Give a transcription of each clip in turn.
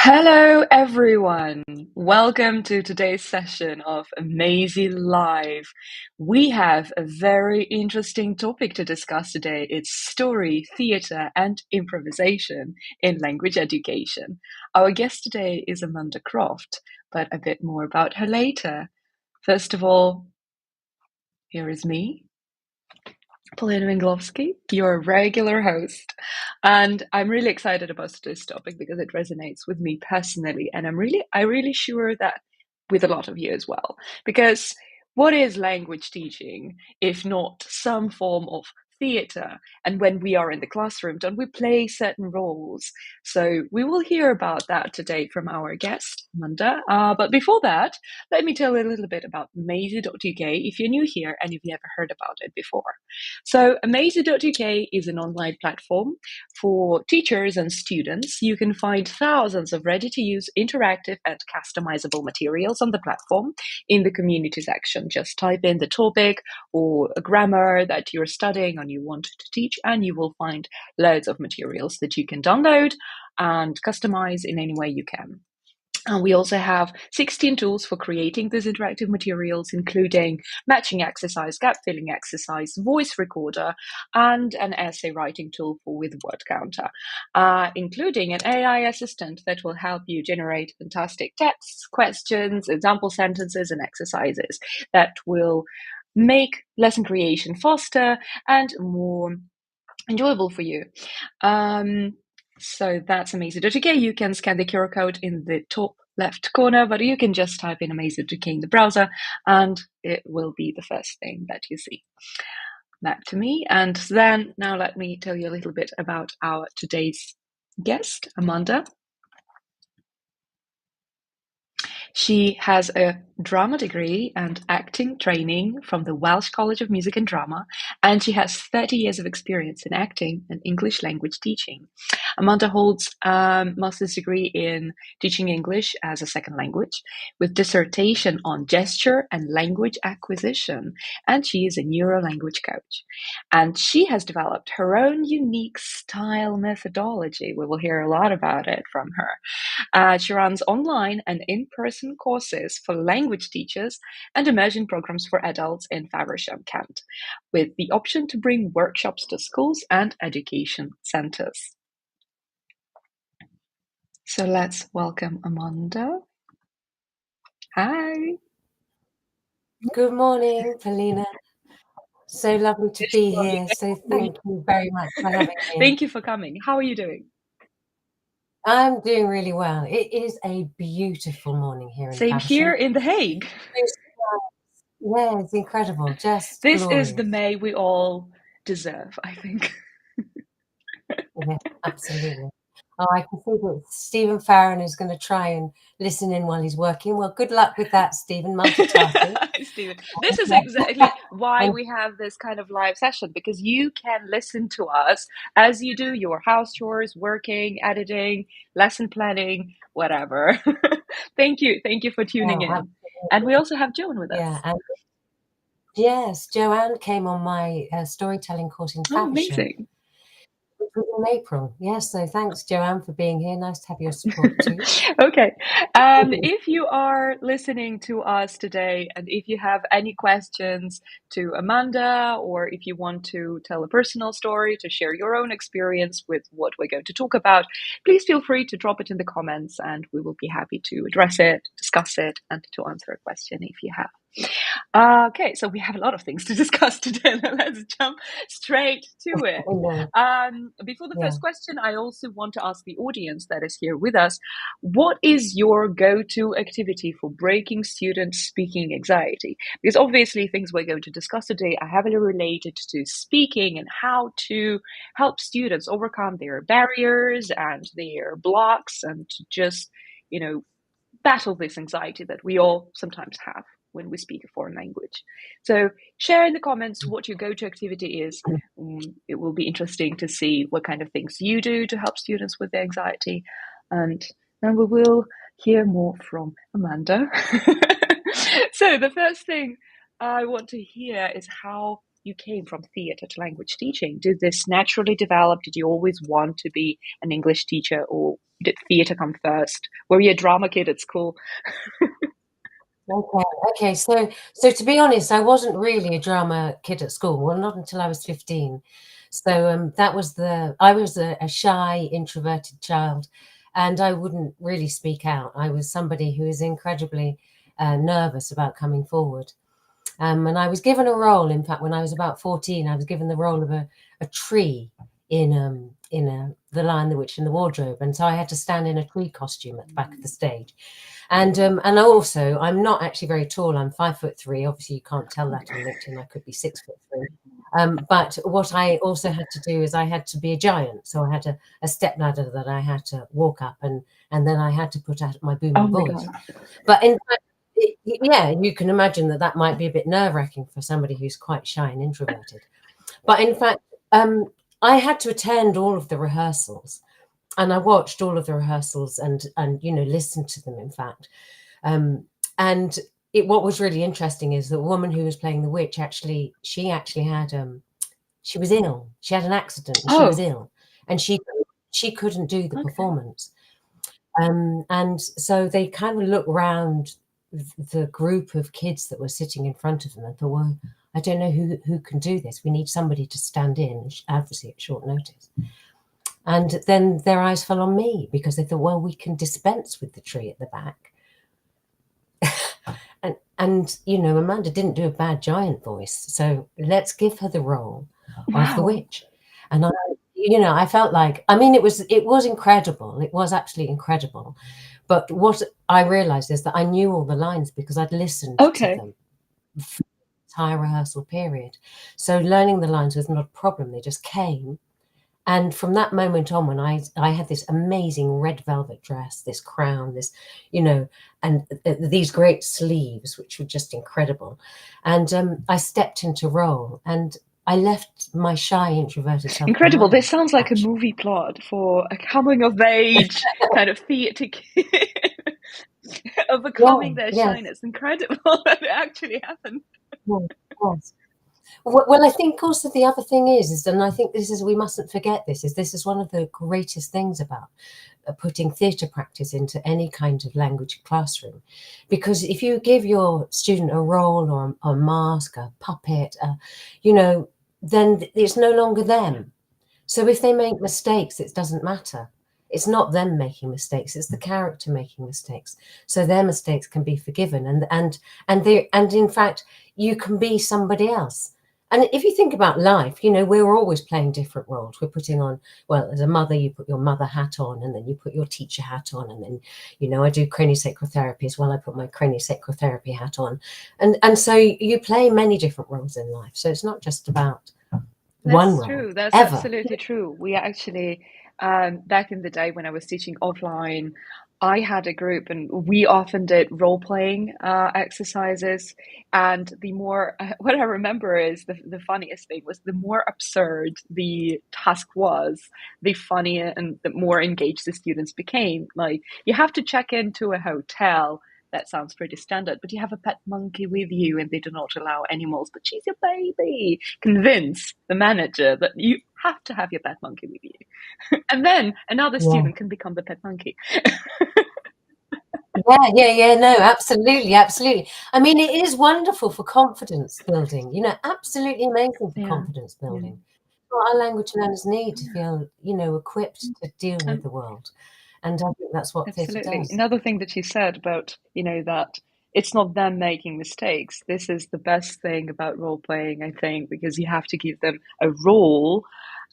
Hello, everyone. Welcome to today's session of Amazing Live. We have a very interesting topic to discuss today. It's story, theatre, and improvisation in language education. Our guest today is Amanda Croft, but a bit more about her later. First of all, here is me, Polina Winglovsky, your regular host. And I'm really excited about this topic because it resonates with me personally. And I'm really sure that with a lot of you as well. Because what is language teaching if not some form of theatre? And when we are in the classroom, don't we play certain roles? So we will hear about that today from our guest, Amanda. But before that, let me tell you a little bit about Maisie.uk if you're new here and if you ever heard about it before. So Amazing.uk is an online platform for teachers and students. You can find thousands of ready-to-use interactive and customizable materials on the platform in the community section. Just type in the topic or a grammar that you're studying and you want to teach, and you will find loads of materials that you can download and customize in any way you can. And we also have 16 tools for creating these interactive materials, including matching exercise, gap filling exercise, voice recorder, and an essay writing tool with word counter, including an AI assistant that will help you generate fantastic texts, questions, example sentences, and exercises that will make lesson creation faster and more enjoyable for you. So that's Amazing.uk. You can scan the QR code in the top left corner, but you can just type in Amazing.uk in the browser and it will be the first thing that you see. Back to me. And then now let me tell you a little bit about our today's guest, Amanda. She has a drama degree and acting training from the Welsh College of Music and Drama, and she has 30 years of experience in acting and English language teaching. Amanda holds a master's degree in teaching English as a second language with dissertation on gesture and language acquisition, and she is a neuro-language coach. And she has developed her own unique STILE methodology. We will hear a lot about it from her. She runs online and in-person courses for language teachers and immersion programs for adults in Faversham, Kent, with the option to bring workshops to schools and education centres. So let's welcome Amanda. Hi. Good morning, Polina. So lovely to be here. So thank you very much for having me. Thank you for coming. How are you doing? I'm doing really well. It is a beautiful morning here in Same Faversham. here in The Hague. Yeah, it's incredible. Just This glorious. is the May we all deserve, I think. Yeah, absolutely. Oh, I can see that Stephen Farron is going to try and listen in while he's working. Well, good luck with that, Stephen, multitasking. Stephen, this is exactly why we have this kind of live session, because you can listen to us as you do your house chores, working, editing, lesson planning, whatever. Thank you for tuning in. Absolutely. And we also have Joan with us. Yeah, and yes, Joanne came on my storytelling course in Faversham. Amazing. Which was in April. Yes, so thanks, Joanne, for being here. Nice to have your support too. Okay. If you are listening to us today and if you have any questions to Amanda, or if you want to tell a personal story, to share your own experience with what we're going to talk about, please feel free to drop it in the comments and we will be happy to address it, discuss it, and to answer a question if you have. Okay, so we have a lot of things to discuss today. Let's jump straight to it. Before the first question, I also want to ask the audience that is here with us, what is your go-to activity for breaking students' speaking anxiety? Because obviously things we're going to discuss today are heavily related to speaking and how to help students overcome their barriers and their blocks and to just, battle this anxiety that we all sometimes have when we speak a foreign language. So share in the comments what your go-to activity is. It will be interesting to see what kind of things you do to help students with their anxiety. And then we will hear more from Amanda. So the first thing I want to hear is how you came from theatre to language teaching. Did this naturally develop? Did you always want to be an English teacher, or did theatre come first? Were you a drama kid at school? Okay. So to be honest, I wasn't really a drama kid at school. Well, not until I was 15. So I was a shy, introverted child, and I wouldn't really speak out. I was somebody who was incredibly nervous about coming forward. And I was given a role. In fact, when I was about 14, I was given the role of a tree in The Lion, the Witch, and the Wardrobe, and so I had to stand in a tree costume at the back of the stage. And also, I'm not actually very tall. I'm 5'3". Obviously, you can't tell that on LinkedIn. I could be 6'3". But what I also had to do is I had to be a giant. So I had a step ladder that I had to walk up, and then I had to put out my Oh booming my voice. God. But in fact, yeah, you can imagine that might be a bit nerve-wracking for somebody who's quite shy and introverted. But in fact, I had to attend all of the rehearsals, and I watched all of the rehearsals and listened to them, in fact. And what was really interesting is the woman who was playing the witch she had she was ill. She had an accident and she was Oh, ill, and she couldn't do the performance. And so they kind of looked round the group of kids that were sitting in front of them and thought, well, I don't know who can do this. We need somebody to stand in, obviously at short notice. And then their eyes fell on me because they thought, well, we can dispense with the tree at the back. and Amanda didn't do a bad giant voice, so let's give her the role of the wow. witch. And I felt like, I mean, it was incredible. It was absolutely incredible. But what I realized is that I knew all the lines because I'd listened to Okay. them for the entire rehearsal period. So learning the lines was not a problem. They just came. And from that moment on, when I had this amazing red velvet dress, this crown, and these great sleeves, which were just incredible. And I stepped into role, and I left my shy, introverted self Incredible. This behind, sounds like a actually. movie plot for a coming of age kind of theatre kid Yeah, overcoming their yes, shyness. Incredible that it actually happened. yeah, yes. Well, I think also the other thing is, and I think we mustn't forget this is one of the greatest things about putting theatre practice into any kind of language classroom, because if you give your student a role or a mask, a puppet, then it's no longer them. So if they make mistakes, it doesn't matter. It's not them making mistakes; it's the character making mistakes. So their mistakes can be forgiven, and in fact, you can be somebody else. And if you think about life, we're always playing different roles. We're putting on, well, as a mother, you put your mother hat on, and then you put your teacher hat on, and then, I do craniosacral therapy as well. I put my craniosacral therapy hat on, and so you play many different roles in life. So it's not just about one That's role true. That's ever. absolutely true. We actually, back in the day when I was teaching offline, I had a group and we often did role-playing exercises. And the more, what I remember is the funniest thing was the more absurd the task was, the funnier and the more engaged the students became. Like, you have to check into a hotel. That sounds pretty standard, but you have a pet monkey with you and they do not allow animals, but she's your baby. Convince the manager that you have to have your pet monkey with you. And then another Yeah. student can become the pet monkey. Yeah. No, absolutely, absolutely. I mean, it is wonderful for confidence building, absolutely amazing for Yeah. confidence Yeah. building. What our language learners need to feel, equipped to deal with And the world. And I think that's what theatre absolutely. does. Another thing that you said about, that it's not them making mistakes. This is the best thing about role playing, I think, because you have to give them a role.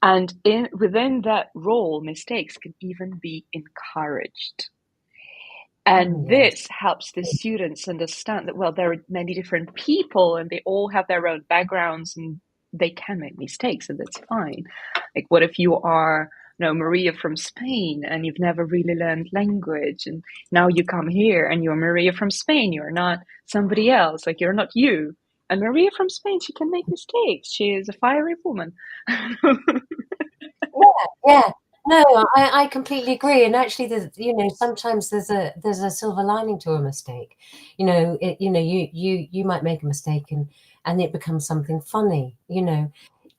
And within that role, mistakes can even be encouraged. Oh, And yes. this helps the students understand that, well, there are many different people and they all have their own backgrounds and they can make mistakes and that's fine. Like, what if you are, Maria from Spain and you've never really learned language and now you come here and you're Maria from Spain, you're not somebody else, like you're not you. And Maria from Spain, she can make mistakes. She is a fiery woman. Yeah. No, I completely agree. And actually, sometimes there's a silver lining to a mistake. You might make a mistake and it becomes something funny.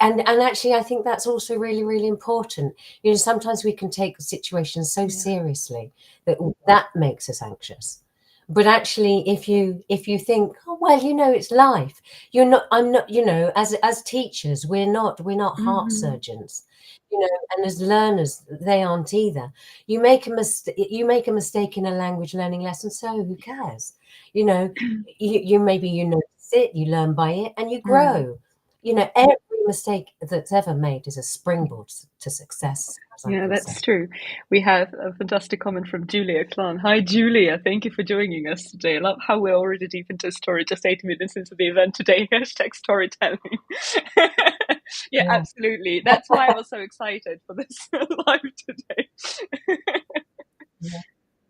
and actually, I think that's also really, really important. You know, sometimes we can take the situation so seriously that makes us anxious. But actually, if you think, oh well, you know, it's life. You're not. I'm not. You know, as teachers, we're not heart surgeons. You know, and as learners, they aren't either. You make a mistake in a language learning lesson, so who cares? You know, you maybe you notice it, you learn by it, and you grow. You know, every mistake that's ever made is a springboard to success, as I'm Yeah, that's concerned. true. We have a fantastic comment from Julia Klan. Hi, Julia. Thank you for joining us today. I love how we're already deep into story, just 8 minutes into the event today. Hashtag storytelling. Yeah, Yeah, absolutely. That's why I was so excited for this live today. yeah,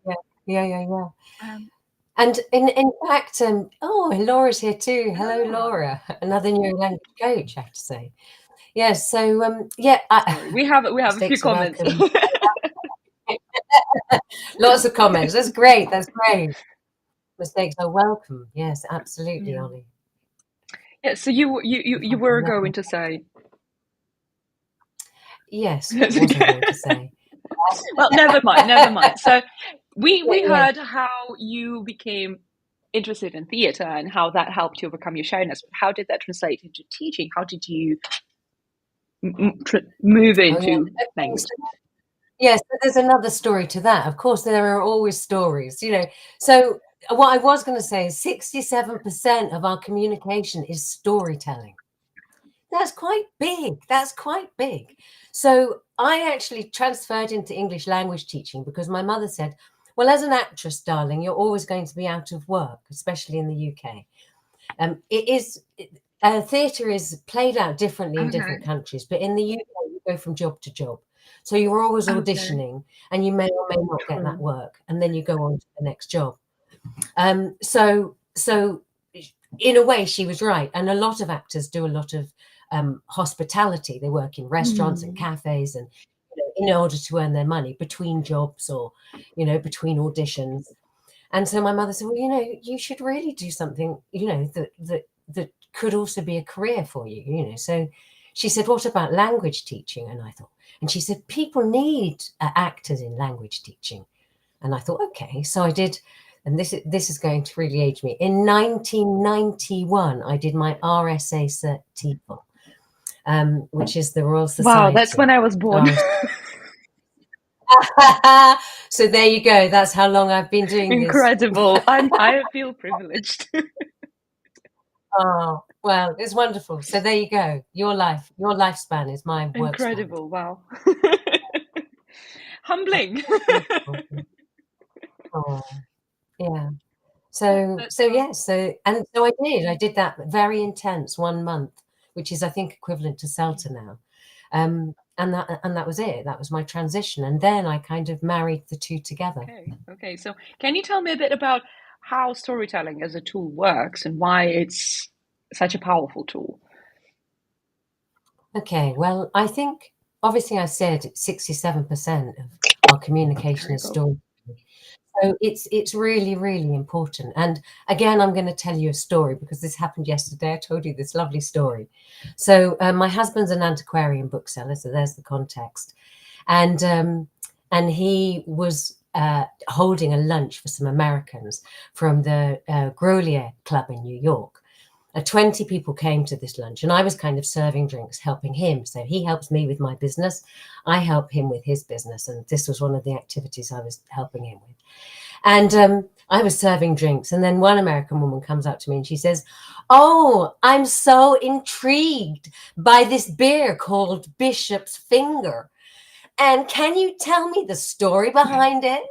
yeah, yeah, yeah, yeah. Um, And in fact, oh, Laura's here too. Hello, ah, Laura, another new language coach, I have to say. Yes, so sorry, we have a few mistakes are comments. welcome. Lots of comments. That's great. That's great. Mistakes are welcome. Yes, absolutely, Yeah. Ollie. Yeah. So you If I were can going learn. to say. Yes, what was I going to say? Well, never mind. Never mind. So Yeah, we yeah. heard how you became interested in theatre and how that helped you overcome your shyness. How did that translate into teaching? How did you move Oh, yeah. into Okay, language? so yes, but there's another story to that. Of course, there are always stories, you know. So what I was going to say is 67% of our communication is storytelling. That's quite big. That's quite big. So I actually transferred into English language teaching because my mother said, well, as an actress, darling, you're always going to be out of work, especially in the UK. It is theatre is played out differently in different Okay. countries, but in the UK, you go from job to job. So you're always Okay. auditioning, and you may or may not get that True. work, and then you go on to the next job. So in a way, she was right, and a lot of actors do a lot of hospitality. They work in restaurants and Mm. cafes, and you know, in order to earn their money between jobs or you know between auditions. And so my mother said, well, you know, you should really do something, you know, that could also be a career for you, you know. So she said, what about language teaching? And I thought, and she said, people need actors in language teaching. And I thought, okay. So I did, and this is going to really age me. In 1991, I did my RSA Cert TEFL, which is the Royal Wow, that's when Society. I was born. RSA. So there you go. That's how long I've been doing this. Incredible. I feel privileged. Oh, well, it's wonderful. So there you go. Your lifespan is my work span. Incredible. Wow. Humbling. Beautiful. Oh, yeah. So That's so yeah, so I did. I did that very intense 1 month, which is I think equivalent to CELTA now. And that was it. That was my transition. And then I kind of married the two together. okay. Okay. So, can you tell me a bit about how storytelling as a tool works and why it's such a powerful tool? Okay, well, I think obviously I said 67% of our communication Very is cool. story. So it's really, really important. And again, I'm going to tell you a story because this happened yesterday. I told you this lovely story. So my husband's an antiquarian bookseller, so there's the context. And he was holding a lunch for some Americans from the Grolier Club in New York. 20 people came to this lunch, and I was kind of serving drinks, helping him. So he helps me with my business. I help him with his business. And this was one of the activities I was helping him with. And I was serving drinks. And then one American woman comes up to me and she says, oh, I'm so intrigued by this beer called Bishop's Finger. And can you tell me the story behind it?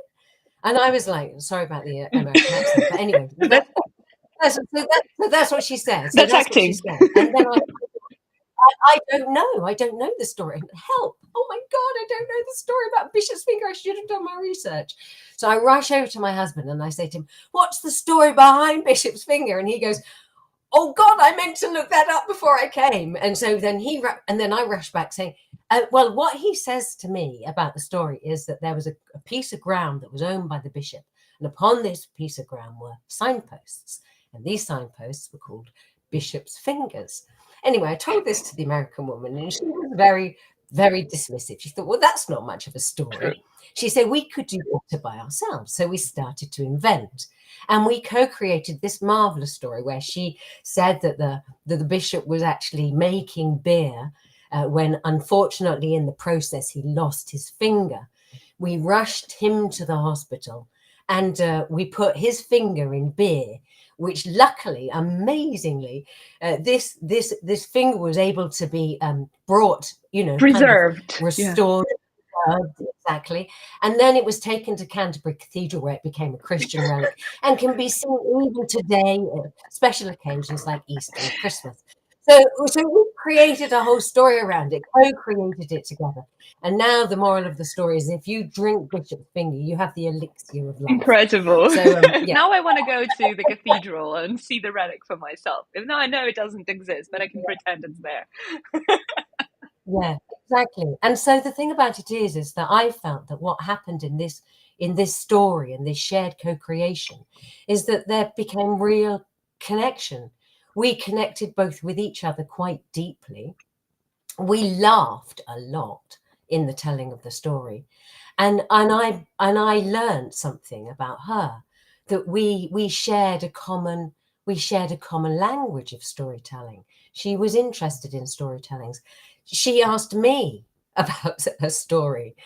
And I was like, sorry about the American accent. But anyway, That, that's what she said. So that's that's what she acting. said. And then I don't know. I don't know the story. Help. Oh my God, I don't know the story about Bishop's Finger. I should have done my research. So I rush over to my husband and I say to him, what's the story behind Bishop's Finger? And he goes, oh God, I meant to look that up before I came. And so then then I rush back saying, well, what he says to me about the story is that there was a piece of ground that was owned by the bishop. And upon this piece of ground were signposts. And these signposts were called Bishop's Fingers. Anyway, I told this to the American woman, and she was very, very dismissive. She thought, well, that's not much of a story. True. She said we could do better by ourselves. So we started to invent. And we co-created this marvelous story where she said that the bishop was actually making beer when, unfortunately, in the process, he lost his finger. We rushed him to the hospital, and we put his finger in beer, which luckily, amazingly, this finger was able to be brought, Preserved. kind of restored. Exactly. And then it was taken to Canterbury Cathedral, where it became a Christian relic and can be seen even today at special occasions like Easter and Christmas. So we created a whole story around it, co-created it together. And now the moral of the story is, if you drink Bishop's finger, you have the elixir of life. Incredible. So yeah. Now I want to go to the cathedral and see the relic for myself. Even though I know it doesn't exist, but I can pretend it's there. Yeah, exactly. And so the thing about it is that I felt that what happened in this story and this shared co-creation is that there became real connection. We connected both with each other quite deeply. We laughed a lot in the telling of the story, and I learned something about her, that we shared a common language of storytelling. She was interested in storytellings. She asked me about her story,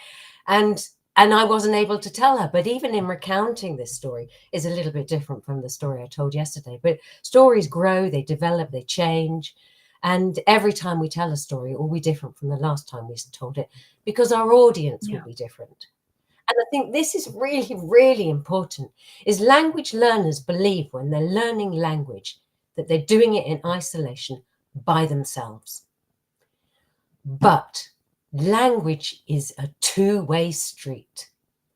and I wasn't able to tell her. But even in recounting this story is a little bit different from the story I told yesterday. But stories grow, they develop, they change. And every time we tell a story, it will be different from the last time we told it, because our audience will be different. And I think this is really, really important, is language learners believe when they're learning language that they're doing it in isolation by themselves. But language is a two-way street.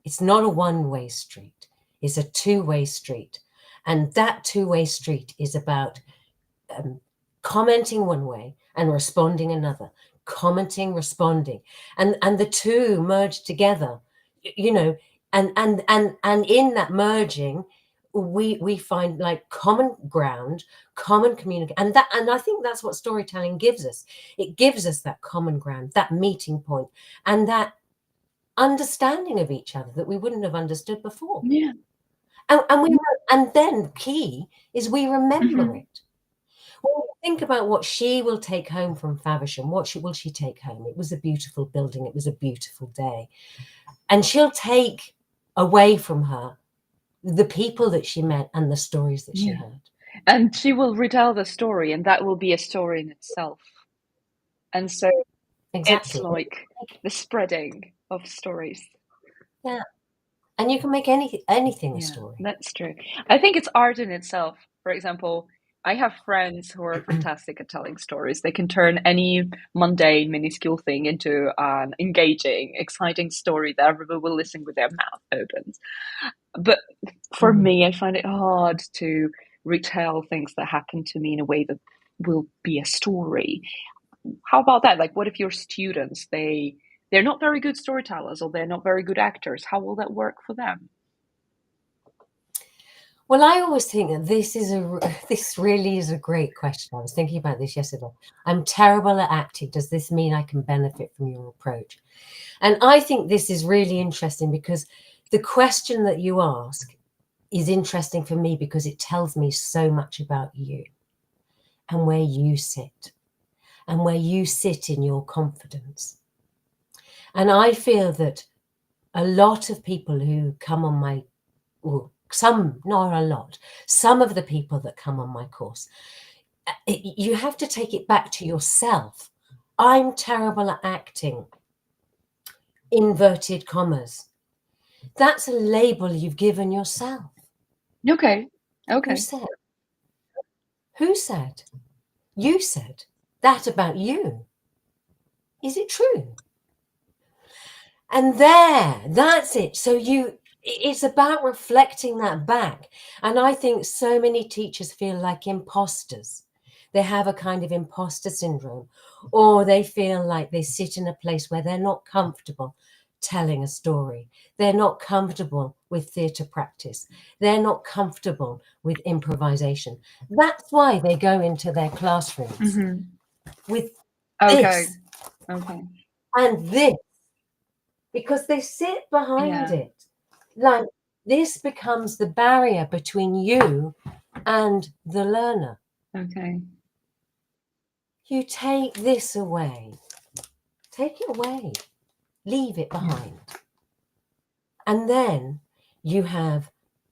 It's not a one-way street. It's a two-way street. And that two-way street is about commenting one way and responding another, commenting, responding. And the two merge together, and in that merging, we find like common ground, common communication, and I think that's what storytelling gives us. It gives us that common ground, that meeting point, and that understanding of each other that we wouldn't have understood before. Yeah. And then key is we remember it. Well, think about what she will take home from Faversham. What will she take home? It was a beautiful building. It was a beautiful day. And she'll take away from her the people that she met and the stories that she heard. And she will retell the story, and that will be a story in itself. And so it's like the spreading of stories. Yeah. And you can make anything a story. That's true. I think it's art in itself. For example, I have friends who are fantastic at telling stories. They can turn any mundane, minuscule thing into an engaging, exciting story that everyone will listen with their mouth open. But for me, I find it hard to retell things that happen to me in a way that will be a story. How about that? Like, what if your students, they're not very good storytellers, or they're not very good actors? How will that work for them? Well, I always think that this really is a great question. I was thinking about this yesterday. I'm terrible at acting. Does this mean I can benefit from your approach? And I think this is really interesting, because the question that you ask is interesting for me, because it tells me so much about you and where you sit in your confidence. And I feel that a lot of people who come on my, some, not a lot, some of the people that come on my course, you have to take it back to yourself. I'm terrible at acting, inverted commas. That's a label you've given yourself. Okay. Who said? You said that about you. Is it true? And that's it. So it's about reflecting that back. And I think so many teachers feel like imposters. They have a kind of imposter syndrome, or they feel like they sit in a place where they're not comfortable telling a story. They're not comfortable with theatre practice. They're not comfortable with improvisation. That's why they go into their classrooms. with Okay. this Okay. and this, because they sit behind Yeah. it. Like, this becomes the barrier between you and the learner. Okay. You take this away, take it away, leave it behind. And then you have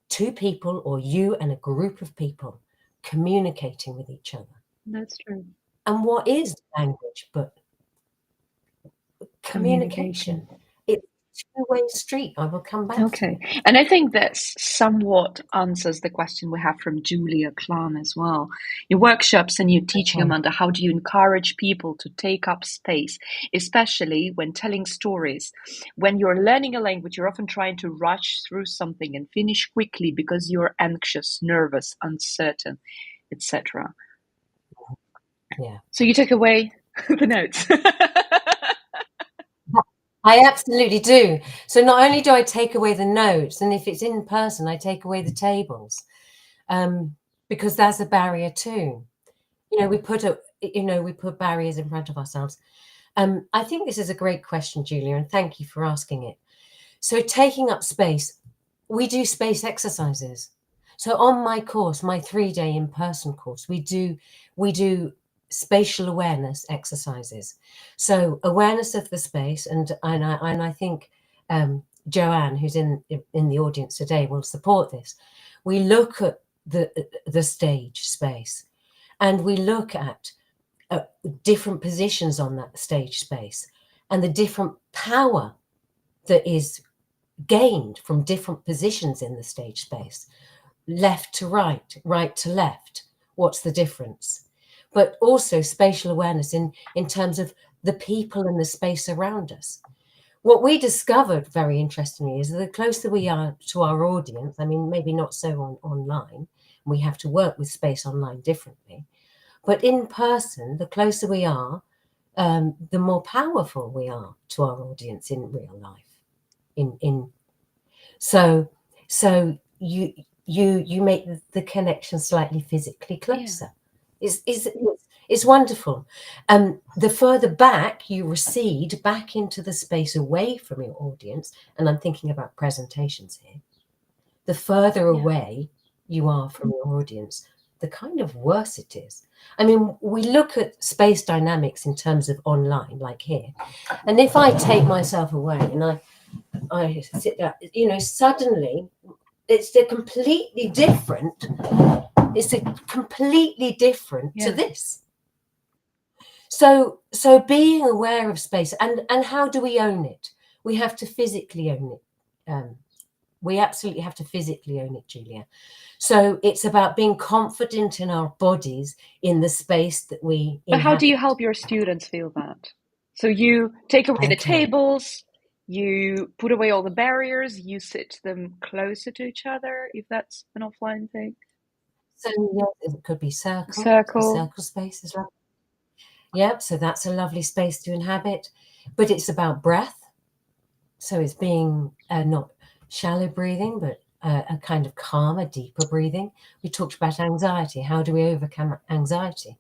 two people, or you and a group of people, communicating with each other. That's true. And what is language but communication? It's a two-way street. I will come back to Okay. it. And I think that somewhat answers the question we have from Julia Klan as well. In workshops and you're teaching, Okay. Amanda, how do you encourage people to take up space, especially when telling stories? When you're learning a language, you're often trying to rush through something and finish quickly because you're anxious, nervous, uncertain, etc. Yeah. So you took away the notes. I absolutely do. So not only do I take away the notes, and if it's in person, I take away the tables, because that's a barrier too. We put barriers in front of ourselves. I think this is a great question, Julia, and thank you for asking it. So taking up space, we do space exercises. So on my course, my 3-day in-person course, we do spatial awareness exercises. So awareness of the space, and I think Joanne, who's in the audience today, will support this. We look at the stage space, and we look at different positions on that stage space, and the different power that is gained from different positions in the stage space, left to right, right to left. What's the difference? But also spatial awareness in terms of the people and the space around us. What we discovered, very interestingly, is that the closer we are to our audience, I mean, maybe not so online, we have to work with space online differently, but in person, the closer we are, the more powerful we are to our audience in real life. So you make the connection slightly physically closer. It's wonderful. The further back you recede back into the space away from your audience, and I'm thinking about presentations here, the further away you are from your audience, the kind of worse it is. I mean, we look at space dynamics in terms of online, like here, and if I take myself away and I sit there, suddenly it's a completely different to this. So being aware of space, and how do we own it? We have to physically own it. We absolutely have to physically own it, Julia. So it's about being confident in our bodies, in the space that we But how do you inhabit. help your students feel that? So you take away the Okay. tables, you put away all the barriers, you sit them closer to each other, if that's an offline thing. So yes, it could be circle. The Circle. circle space is lovely. Yep. So that's a lovely space to inhabit, but it's about breath. So it's being not shallow breathing, but a kind of calmer, deeper breathing. We talked about anxiety. How do we overcome anxiety?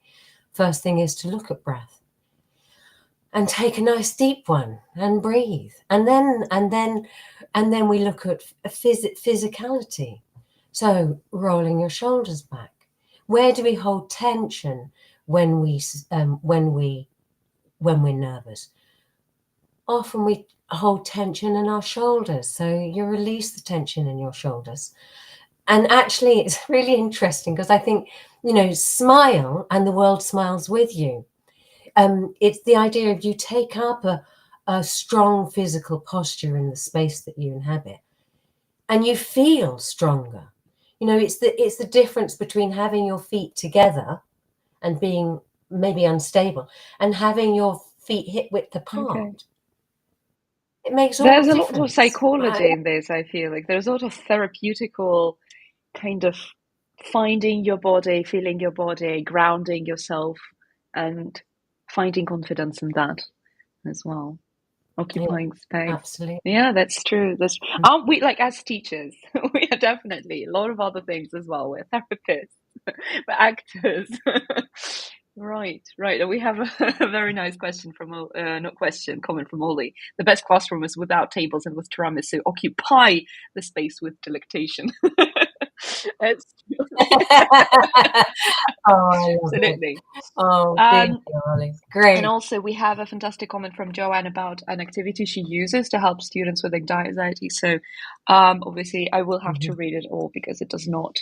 First thing is to look at breath and take a nice deep one and breathe. And then we look at physicality. So rolling your shoulders back. Where do we hold tension when we're nervous? Often we hold tension in our shoulders. So you release the tension in your shoulders. And actually, it's really interesting because I think, smile and the world smiles with you. It's the idea of you take up a strong physical posture in the space that you inhabit, and you feel stronger. It's the difference between having your feet together and being maybe unstable, and having your feet hip width apart. Okay. It makes all There's the a lot of difference. psychology in this, I feel like. There's a lot of therapeutical kind of finding your body, feeling your body, grounding yourself, and finding confidence in that as well. Yeah, Occupying space. absolutely. Yeah, that's true. Aren't we, like, as teachers? We are definitely a lot of other things as well. We're therapists, we're actors. Right, right. And we have a very nice question from, not question, comment from Ollie. The best classroom is without tables and with tiramisu. Occupy the space with delectation. It's Oh, I love it. absolutely. Oh, thank Um, you, Ollie. and Great. also, we have a fantastic comment from Joanne about an activity she uses to help students with anxiety. So, obviously, I will have to Mhm. read it all because it does not.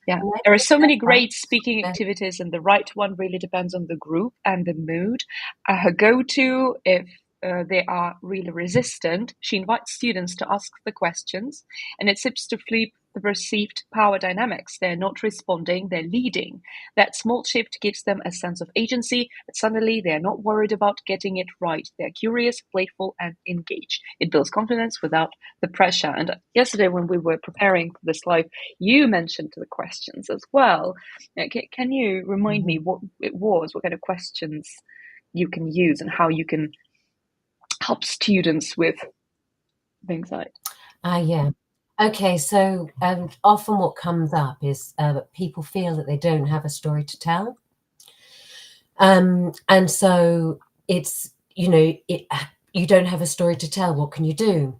Yeah, No, there are so many that's fine. great speaking Yeah. activities, and the right one really depends on the group and the mood. Her go-to, if they are really resistant, she invites students to ask the questions, and it seems to flip the perceived power dynamics. They're not responding, they're leading. That small shift gives them a sense of agency, but suddenly they're not worried about getting it right. They're curious, playful, and engaged. It builds confidence without the pressure. And yesterday, when we were preparing for this live, you mentioned the questions as well. Can you remind me Mhm. what it was, what kind of questions you can use, and how you can help students with anxiety? Yeah. Okay, so often what comes up is that people feel that they don't have a story to tell. And so it's, you don't have a story to tell. What can you do?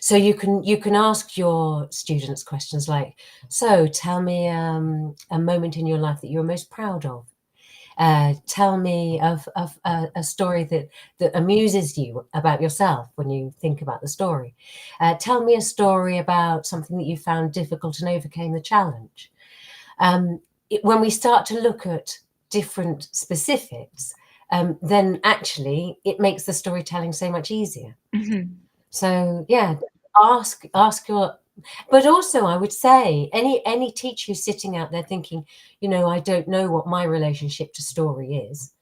So you can ask your students questions like, so tell me a moment in your life that you're most proud of. Tell me of a story that amuses you about yourself when you think about the story. Tell me a story about something that you found difficult and overcame the challenge. When we start to look at different specifics, then actually it makes the storytelling so much easier. Mm-hmm. So yeah, ask your. But also, I would say any teacher who's sitting out there thinking, I don't know what my relationship to story is,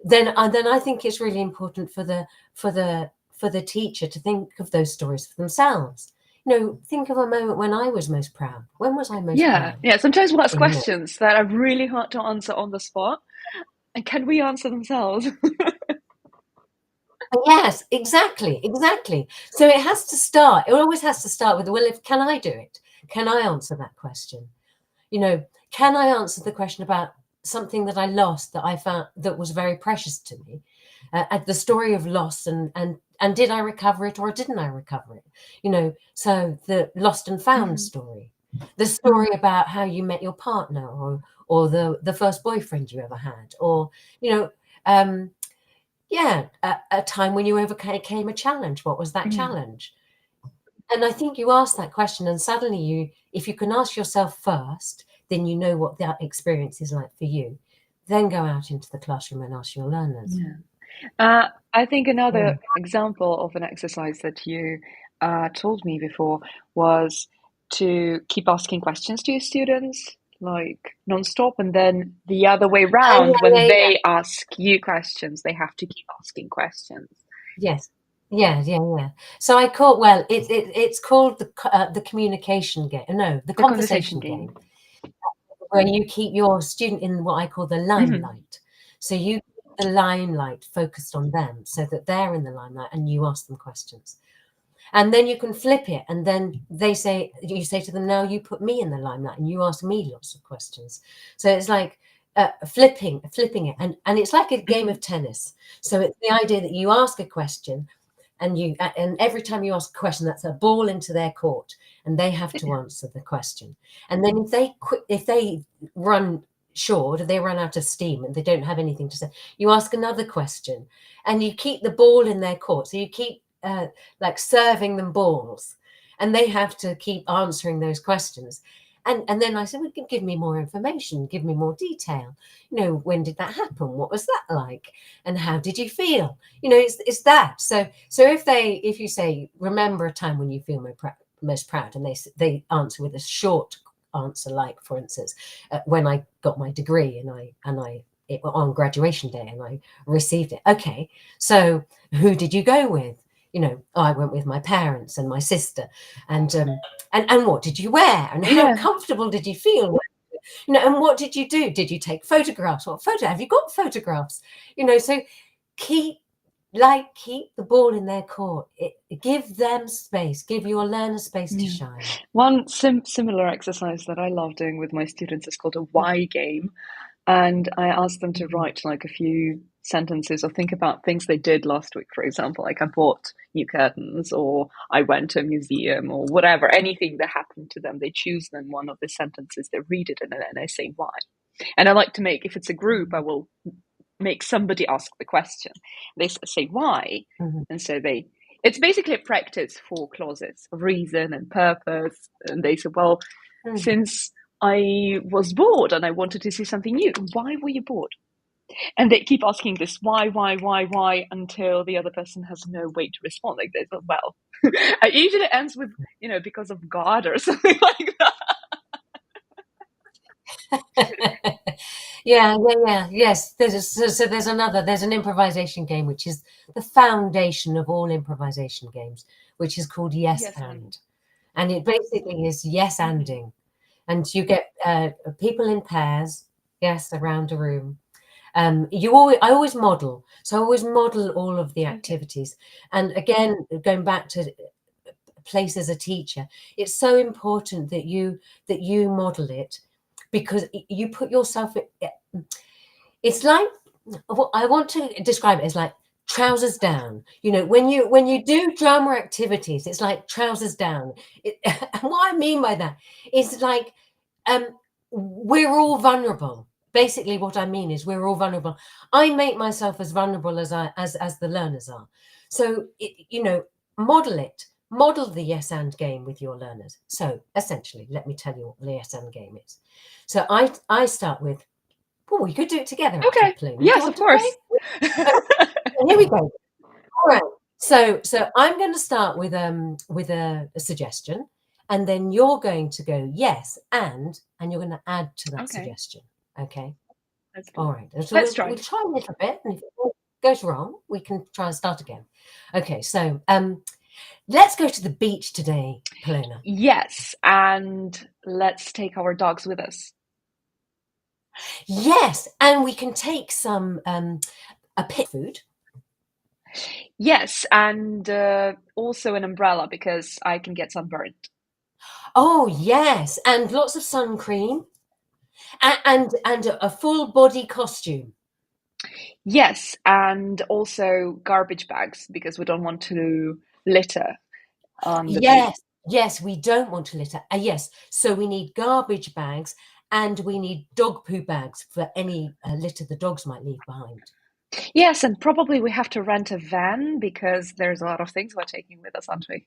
then I think it's really important for the teacher to think of those stories for themselves. Think of a moment when I was most proud. When was I most Yeah, proud? yeah. Sometimes we'll ask In what? questions that are really hard to answer on the spot, and can we answer themselves? Yes, exactly, exactly. So it has to start. It always has to start with, well, can I do it? Can I answer that question? Can I answer the question about something that I lost that I found that was very precious to me? At the story of loss, and did I recover it or didn't I recover it? So the lost and found Mhm. story, the story about how you met your partner, or the first boyfriend you ever had, or you know, um, yeah, a time when you overcame a challenge. What was that Mhm. challenge? And I think you ask that question, and suddenly if you can ask yourself first, then you know what that experience is like for you. Then go out into the classroom and ask your learners. Yeah. I think Mm. another example of an exercise that you told me before was to keep asking questions to your students, like non-stop, and then the other way Oh, round, yeah, when yeah, yeah. they ask you questions, they have to keep asking questions. Yes. Yeah, yeah, yeah. So I call well, it's called the communication game. No, the The conversation conversation game. game, where you keep your student in what I call the Hmm. limelight. So you keep the limelight focused on them, so that they're in the limelight, and you ask them questions. And then you can flip it, and then you say to them, now you put me in the limelight and you ask me lots of questions. So it's like flipping it, and it's like a game Hmm. of tennis. So it's the idea that you ask a question, and every time you ask a question, that's a ball into their court, and they have to answer the question. And then if they run short, or they run out of steam and they don't have anything to say, you ask another question, and you keep the ball in their court. So you keep like serving them balls, and they have to keep answering those questions. And then I said, well, give me more information, give me more detail. When did that happen? What was that like? And how did you feel? It's that. So if you say, remember a time when you feel most proud, and they answer with a short answer, like, for instance, when I got my degree, on graduation day, and I received it. Okay, so who did you go with? I went with my parents and my sister. And what did you wear, and how Yeah. comfortable did you feel? And what did you do? Did you take photographs? What photo have you got? Photographs? So keep keep the ball in their court. Give them space. Give your learner space to Yeah. shine. One similar exercise that I love doing with my students is called a why game. And I asked them to write like a few sentences or think about things they did last week, for example, like I bought new curtains or I went to a museum or whatever, anything that happened to them. They choose then one of the sentences, they read it, and then they say why. And I like to make, if it's a group, I will make somebody ask the question. They say why. Mm-hmm. And so it's basically a practice for clauses of reason and purpose. And they say, well, since I was bored and I wanted to see something new, why were you bored? And they keep asking this why until the other person has no way to respond. Like this, well, it usually ends with, because of God or something like that. Yes. There's an improvisation game, which is the foundation of all improvisation games, which is called Yes, and it basically is yes anding, and you get people in pairs, yes, around a room. I always model, so I always model all of the activities. And again, going back to place as a teacher, it's so important that you model it, because you put yourself, it's like, I want to describe it as like trousers down. When you do drama activities, it's like trousers down. And what I mean by that is like, we're all vulnerable. Basically, what I mean is we're all vulnerable. I make myself as vulnerable as the learners are. So model it. Model the yes and game with your learners. So essentially, let me tell you what the yes and game is. So I start with, we could do it together. Okay. Actually, Yes, of course. Here we go. All right. So I'm going to start with a suggestion, and then you're going to go yes, and you're going to add to that suggestion. Okay. All right. So Let's try. We'll try a little bit, and if it goes wrong, we can try and start again. Okay. So let's go to the beach today, Paloma. Yes, and let's take our dogs with us. Yes, and we can take some a pit food. Yes, and also an umbrella because I can get sunburned. Oh yes, and lots of sun cream, and a full body costume. Yes, and also garbage bags because we don't want to litter on the beach. Yes, we don't want to litter. Yes, so we need garbage bags, and we need dog poo bags for any litter the dogs might leave behind. Yes, and probably we have to rent a van because there's a lot of things we're taking with us, aren't we?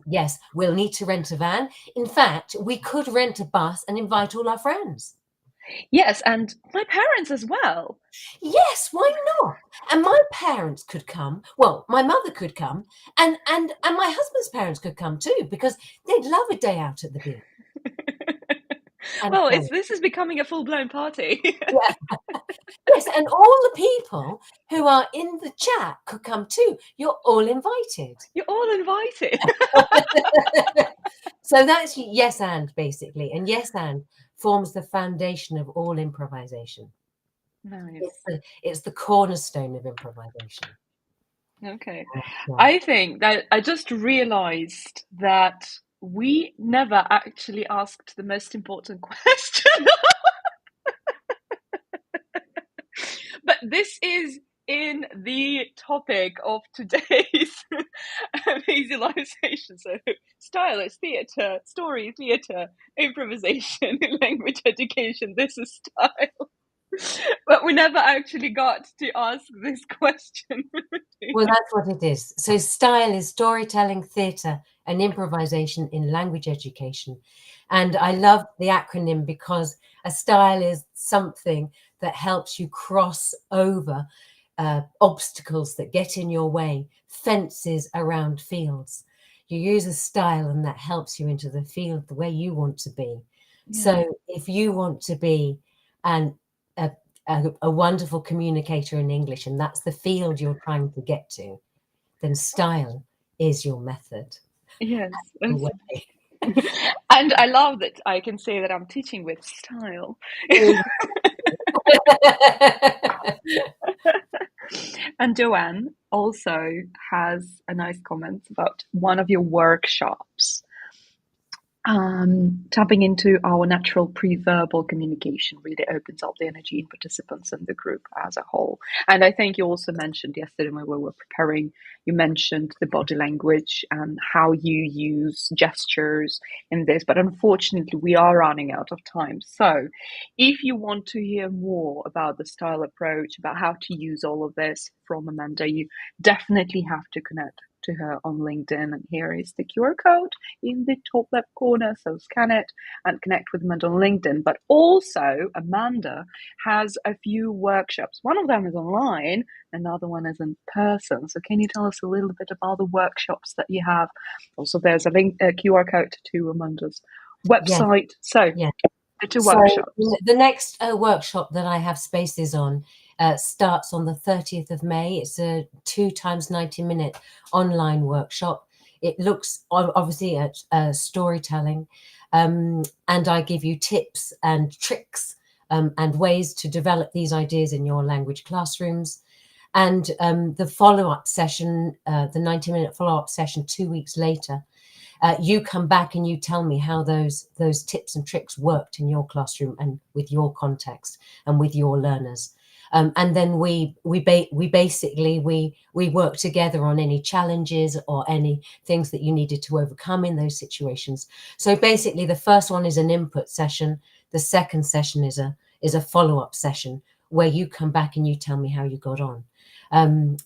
Yes, we'll need to rent a van. In fact, we could rent a bus and invite all our friends. Yes, and my parents as well. Yes, why not? And my parents could come. Well, my mother could come, and my husband's parents could come too, because they'd love a day out at the beach. Well, this is becoming a full-blown party. Yeah. Yes, and all the people who are in the chat could come too. You're all invited. You're all invited. So that's yes and, basically. And yes and forms the foundation of all improvisation. Nice. It's the cornerstone of improvisation. Okay. I think that I just realized that we never actually asked the most important question. But this is in the topic of today's visualization. So style is theatre, story, theatre, improvisation, language education. This is style. But we never actually got to ask this question. Well, that's what it is. So style is storytelling, theatre, and improvisation in language education. And I love the acronym because a style is something that helps you cross over obstacles that get in your way, fences around fields. You use a style and that helps you into the field the way you want to be. Yeah. So if you want to be a wonderful communicator in English, and that's the field you're trying to get to, then style is your method. Yes. And I love that I can say that I'm teaching with style. And Joanne also has a nice comment about one of your workshops. tapping into our natural pre-verbal communication really opens up the energy in participants and the group as a whole. And I think you also mentioned yesterday when we were preparing, you mentioned the body language and how you use gestures in this. But unfortunately, we are running out of time. So if you want to hear more about the style approach, about how to use all of this from Amanda, you definitely have to connect to her on LinkedIn. And here is the QR code in the top left corner. So scan it and connect with Amanda on LinkedIn. But also, Amanda has a few workshops. One of them is online, another one is in person. So, can you tell us a little bit about the workshops that you have? Also, there's a link, a QR code to Amanda's website. So, Yeah. the two So workshops. the next workshop that I have spaces on starts on the 30th of May. It's a 2 times 90-minute online workshop. It looks obviously at storytelling, and I give you tips and tricks and ways to develop these ideas in your language classrooms. And the follow-up session, the 90-minute follow-up session 2 weeks later, you come back and you tell me how those tips and tricks worked in your classroom and with your context and with your learners. And then we basically work together on any challenges or any things that you needed to overcome in those situations. So basically, the first one is an input session. The second session is a follow-up session where you come back and you tell me how you got on. And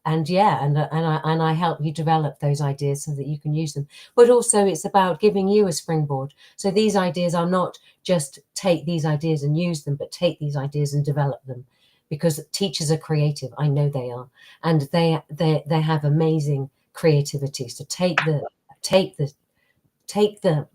I help you develop those ideas so that you can use them. But also it's about giving you a springboard. So these ideas are not just take these ideas and use them, but take these ideas and develop them, because teachers are creative. I know they are, and they have amazing creativity. So take the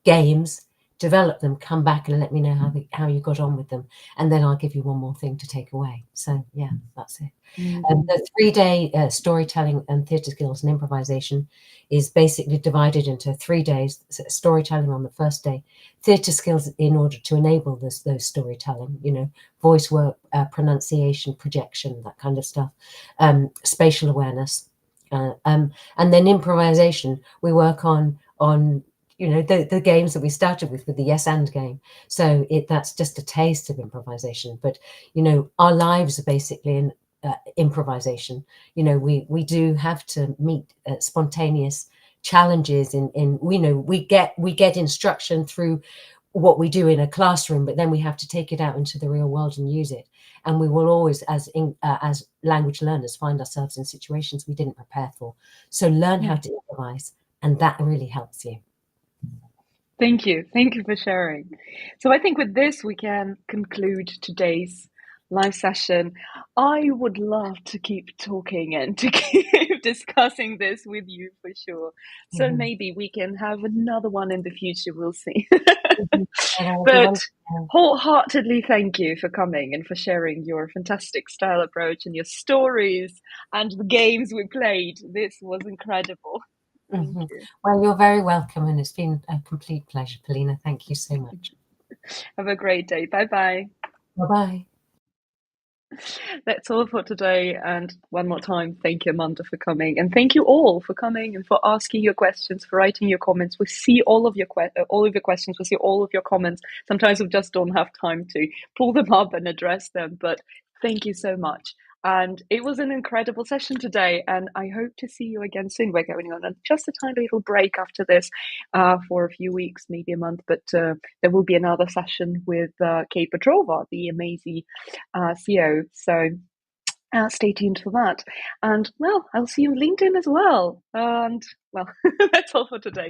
games, develop them, come back and let me know how you got on with them, and then I'll give you one more thing to take away. So yeah, that's it. The 3-day storytelling and theatre skills and improvisation is basically divided into 3 days. Storytelling on the first day, theatre skills in order to enable those storytelling, voice work, pronunciation, projection, that kind of stuff, spatial awareness, and then improvisation. We work on the games that we started with the yes and game. So that's just a taste of improvisation. But our lives are basically in improvisation. We do have to meet spontaneous challenges we get instruction through what we do in a classroom, but then we have to take it out into the real world and use it. And we will always, as language learners, find ourselves in situations we didn't prepare for. So learn how to improvise, and that really helps you. Thank you. Thank you for sharing. So I think with this, we can conclude today's live session. I would love to keep talking and to keep discussing this with you for sure. So maybe we can have another one in the future. We'll see. But wholeheartedly thank you for coming and for sharing your fantastic style approach and your stories and the games we played. This was incredible. Thank you. Well, you're very welcome, and it's been a complete pleasure, Polina. Thank you so much. Have a great day. Bye-bye. Bye-bye. That's all for today. And one more time, thank you, Amanda, for coming. And thank you all for coming and for asking your questions, for writing your comments. We see all of your questions. We see all of your comments. Sometimes we just don't have time to pull them up and address them. But thank you so much. And it was an incredible session today, and I hope to see you again soon. We're going on just a tiny little break after this for a few weeks, maybe a month, but there will be another session with Kate Petrova, the amazing CEO. So stay tuned for that. And well, I'll see you on LinkedIn as well. And well, that's all for today.